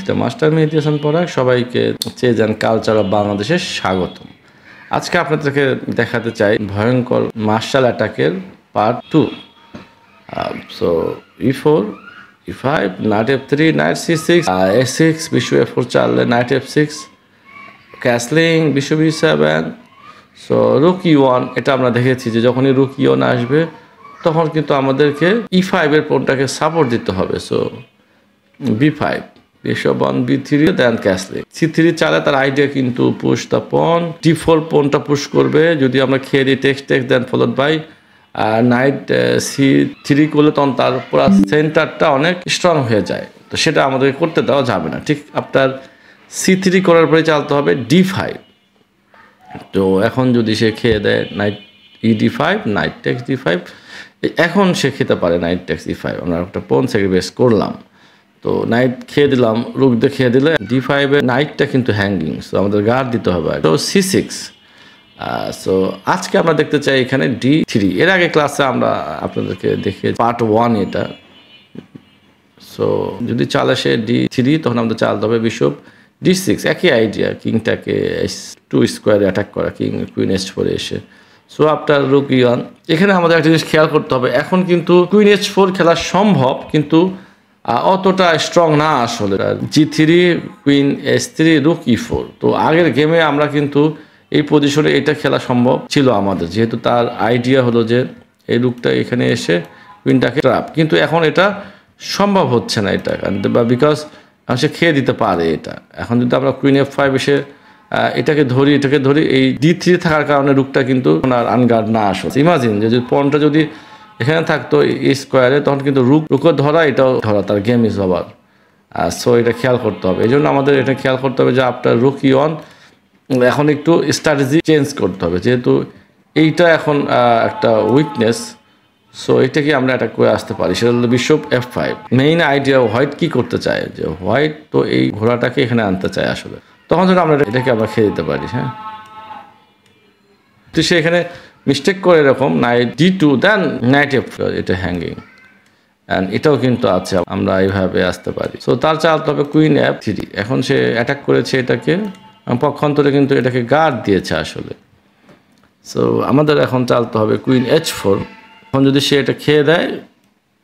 The master মেহেদী হাসান পরাগ। সবাইকে Chase and culture of বাংলাদেশে স্বাগতম। আজকে আপনাদেরকে দেখাতে চাই ভয়ঙ্কর মার্শাল অ্যাটাকের part 2। So e4, e5, knight f3, knight c6, a6, bishop f4 চাললে knight f6, castling, bishop e7, so রুক e1। এটা আমরা দেখেছি যে যখনই রুক e1 আসবে তখন কিন্তু আমাদেরকে e5 এর পণটাকে সাপোর্ট দিতে হবে। So b5, bishop on b3, then castling. c3 চালে তার আইডিয়া কিন্তু পুশ দ্য পন, d4 পনটা পুশ করবে। যদি আমরা খেয়ে দিই takes then followed by knight c3 করলে তখন তার পুরো সেন্টারটা অনেক স্ট্রং হয়ে যায়। তো সেটা আমাদের করতে দেওয়া যাবে না। ঠিক আপনার c3 করার পরে চালতে হবে d5। তো এখন যদি সে খেয়ে দেয় night ed5, night text d5, এখন সে খেতে পারে নাইট টেক্স e5। আমরা একটা পন স্যাক্রিফাইস করলাম, তো নাইট খেয়ে দিলাম, রুক দিয়ে খেয়ে দিলে d5 এর নাইটটা কিন্তু হ্যাঙ্গিং, সো আমাদের গার্ড দিতে হবে। তো c6। সো আজকে আমরা দেখতে চাই এখানে d3। এর আগে ক্লাসে আমরা আপনাদেরকে দেখে পার্ট 1 এটা। সো যদি চালে সে d3 তখন আমাদের চালতে হবে বিশপ d6। একই আইডিয়া, কিংটাকে h2 স্কোয়ারে অ্যাটাক করা, কিং কুইন h4 এসে। So after rook e1। এখানে আমাদের একটা জিনিস খেয়াল করতে হবে, এখন কিন্তু কুইন h4 খেলা সম্ভব কিন্তু অতটা স্ট্রং না আসলে। g3, queen h3, রুক e4। তো আগের গেমে আমরা কিন্তু এই পজিশনে এটা খেলা সম্ভব ছিল আমাদের, যেহেতু তার আইডিয়া হলো যে এই রুকটা এখানে এসে কুইনটাকে ট্র্যাপ, কিন্তু এখন এটা সম্ভব হচ্ছে না এটা, বিকজ সে খেয়ে দিতে পারে এটা। এখন যদি আমরা কুইন f5 এসে এটাকে ধরি এই d3 থাকার কারণে রুকটা কিন্তু আর আনগার্ড না আসলে। ইমাজিন যে পনটা যদি এখানে থাকতো এই স্কোয়ারে, তখন কিন্তু রুকও ধরা, এটাও ধরা, তার গেম ইজ ওভার। সো এটা খেয়াল করতে হবে। এই জন্য আমাদের এটা খেয়াল করতে হবে যে আফটার রুক e1 এখন একটু স্ট্র্যাটেজি চেঞ্জ করতে হবে, যেহেতু এইটা এখন একটা উইকনেস। সো এটাকে আমরা অ্যাটাক করে আসতে পারি, সেটা হলো bishop f5। Main idea white কি করতে চায়, যে হোয়াইট তো এই ঘোড়াটাকে এখানে আনতে চায় আসলে, তখন যদি আমরা এটাকে আমরা খেয়ে দিতে পারি। হ্যাঁ, তো সে এখানে মিস্টেক করে এরকম নাইট d2, দেন নাইট f4, এটা হ্যাঙ্গিং, অ্যান্ড এটাও কিন্তু আছে, আমরা এইভাবে আসতে পারি। সো তার চালতে হবে কুইন f3। এখন সে অ্যাটাক করেছে এটাকে, পক্ষান্তরে কিন্তু এটাকে গার্ড দিয়েছে আসলে। সো আমাদের এখন চালতে হবে কুইন h4। এখন যদি সে এটা খেয়ে দেয়,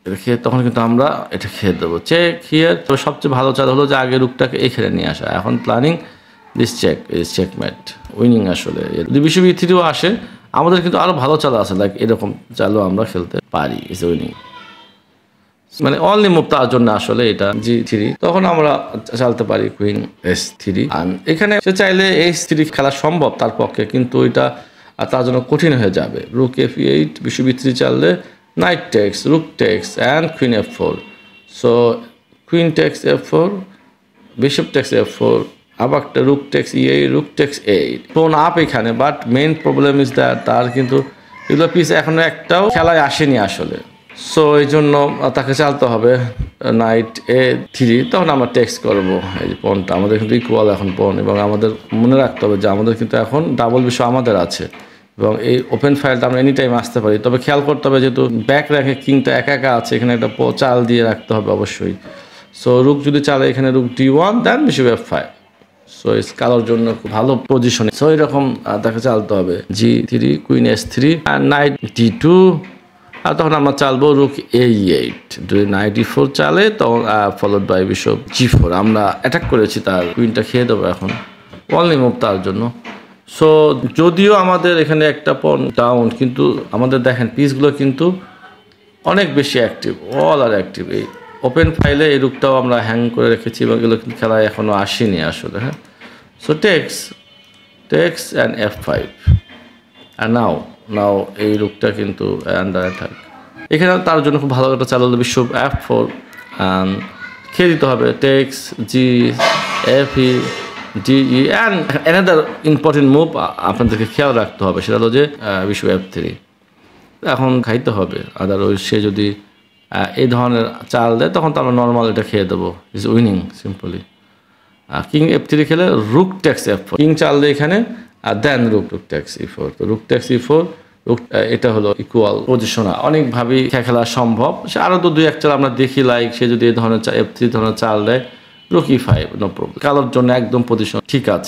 এটা খেয়ে তখন কিন্তু আমরা এটা খেয়ে দেবো চেক হিয়ার। তো সবচেয়ে ভালো চাল হলো যে আগে রুকটাকে এখানে নিয়ে আসা। এখন planning this check is checkmate, winning আসলে। যদি বিশপ e3ও আসে, আমাদের কিন্তু আরও ভালো চাল আছে, লাইক এরকম চালও আমরা খেলতে পারি, ইজ উইনিং। মানে অনলি মুভ তার জন্য আসলে এটা g3। তখন আমরা চালতে পারি কুইন h3। আর এখানে সে চাইলে h3 খেলা সম্ভব তার পক্ষে, কিন্তু এটা তার জন্য কঠিন হয়ে যাবে। রুক f8, বিশপ e3 চাললে knight takes, rook takes, and queen f4। So queen takes f4, bishop takes f4, আবার একটা rook takes e8, rook takes 8, ফোন আপ এখানে। But main problem is that তার কিন্তু এগুলো পিস এখনো একটাও খেলায় আসেনি আসলে। সো এই জন্য তাকে চালতে হবে নাইট a3। তখন আমরা টেক্সট করবো এই পনটা, আমাদের কিন্তু ইকুয়াল এখন পন, এবং আমাদের মনে রাখতে হবে যে আমাদের কিন্তু এখন ডাবল বিষয় আমাদের আছে, এবং এই ওপেন ফাইলটা আমরা এনি টাইম আসতে পারি। তবে খেয়াল করতে হবে যেহেতু ব্যাক র্যাঙ্কে কিংটা একা একা আছে, এখানে একটা চাল দিয়ে রাখতে হবে অবশ্যই। সো রুক যদি চালে এখানে রুক d1, দেন বিশপ f5। সো কালোর জন্য খুব ভালো পজিশনে। সো এরকম তাকে চালতে হবে g3, কুইন s3, আর নাইট d2। আর তখন আমরা চালবো রুক a8। যদি নাইট e4 চালে তখন ফলোড বাই বিশপ g4। আমরা অ্যাটাক করেছি, তার কুইনটা খেয়ে দেবো এখন, অনলি মুভ তার জন্য। সো যদিও আমাদের এখানে একটা পন ডাউন, কিন্তু আমাদের দেখেন পিসগুলো কিন্তু অনেক বেশি অ্যাক্টিভ, অল আর অ্যাক্টিভ। এই ওপেন ফাইলে এই রুকটাও আমরা হ্যাং করে রেখেছি, এবং এগুলো কিন্তু খেলায় এখনও আসেনি আসলে। হ্যাঁ, সো টেক্স অ্যান্ড f5। আর নাও এই রুকটা কিন্তু আন্ডার অ্যাটাক। এখানে তার জন্য খুব ভালো একটা চাল হলো বিশপ f4, খেয়ে দিতে হবে takes g f3, D and another important move আপনাদেরকে খেয়াল রাখতে হবে, সেটা হলো যে বিশপ f3 এখন খাইতে হবে। আদারওয়াইজ সে যদি এই ধরনের চাল দেয়, তখন তো আমরা নর্মাল এটা খেয়ে দেবো, is winning simply. King f3 খেলে রুক টেক্স f4, কিং চাল দেয় এখানে, আর দেন রুক টেক্স e4। তো রুক টেক্স e4, এটা হলো ইকুয়াল পজিশন। অনেকভাবেই খেলা সম্ভব। সে আরও তো দুই এক চাল আমরা দেখি, লাইক সে যদি এই ধরনের f3 ধরনের চাল দেয়, রুক E5, নো প্রবলেম। কালোর জন্য একদম পজিশন ঠিক আছে।